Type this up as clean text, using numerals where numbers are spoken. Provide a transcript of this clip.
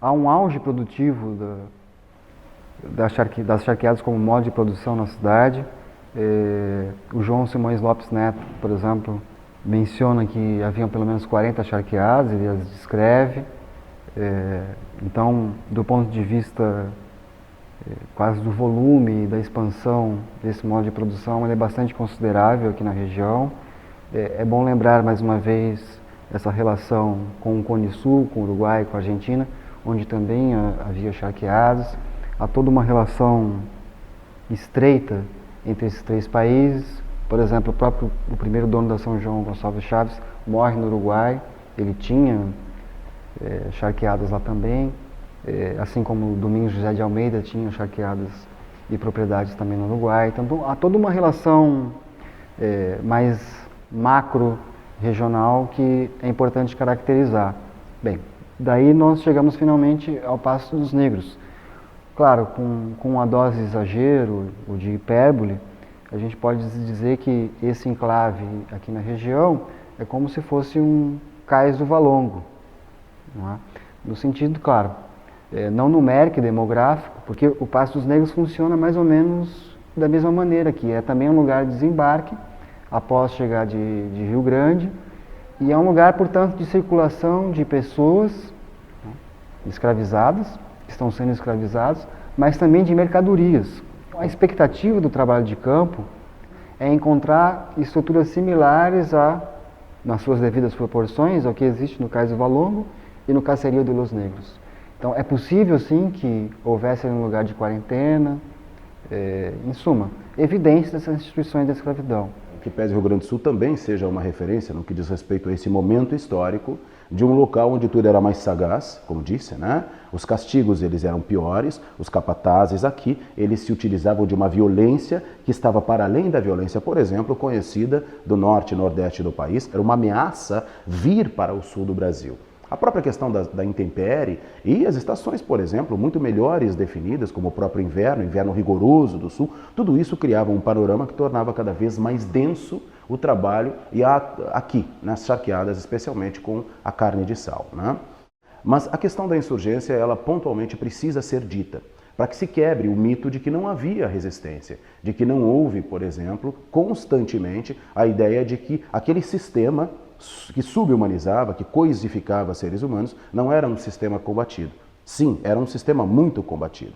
há um auge produtivo das charqueadas como modo de produção na cidade. O João Simões Lopes Neto, por exemplo, menciona que haviam pelo menos 40 charqueadas, ele as descreve. Então, do ponto de vista quase do volume e da expansão desse modo de produção, ele é bastante considerável aqui na região. É bom lembrar mais uma vez essa relação com o Cone Sul, com o Uruguai, com a Argentina, onde também havia charqueadas. Há toda uma relação estreita entre esses três países. Por exemplo, o primeiro dono da São João, Gonçalves Chaves, morre no Uruguai. Ele tinha charqueadas lá também, assim como o Domingos José de Almeida tinha charqueadas e propriedades também no Uruguai. Então há toda uma relação mais macro-regional que é importante caracterizar. Bem, daí nós chegamos finalmente ao Passo dos Negros. Claro, com a dose de exagero ou de hipérbole, a gente pode dizer que esse enclave aqui na região é como se fosse um cais do Valongo, não é? No sentido, claro, não numérico e demográfico, porque o Passo dos Negros funciona mais ou menos da mesma maneira, que é também um lugar de desembarque após chegar de Rio Grande, e é um lugar, portanto, de circulação de pessoas escravizadas, que estão sendo escravizados, mas também de mercadorias. A expectativa do trabalho de campo é encontrar estruturas similares nas suas devidas proporções, ao que existe no Cais do Valongo e no Caserío de Los Negros. Então é possível sim que houvesse um lugar de quarentena, em suma, evidências dessas instituições da escravidão. Que pese o Rio Grande do Sul também seja uma referência no que diz respeito a esse momento histórico de um local onde tudo era mais sagaz, como disse, né? Os castigos eles eram piores, os capatazes aqui, eles se utilizavam de uma violência que estava para além da violência, por exemplo, conhecida do norte e nordeste do país, era uma ameaça vir para o sul do Brasil. A própria questão da intempérie e as estações, por exemplo, muito melhores definidas, como o próprio inverno rigoroso do sul, tudo isso criava um panorama que tornava cada vez mais denso o trabalho e aqui, nas charqueadas, especialmente com a carne de sal, né? Mas a questão da insurgência, ela pontualmente precisa ser dita, para que se quebre o mito de que não havia resistência, de que não houve, por exemplo, constantemente a ideia de que aquele sistema que subhumanizava, que coisificava seres humanos, não era um sistema combatido. Sim, era um sistema muito combatido.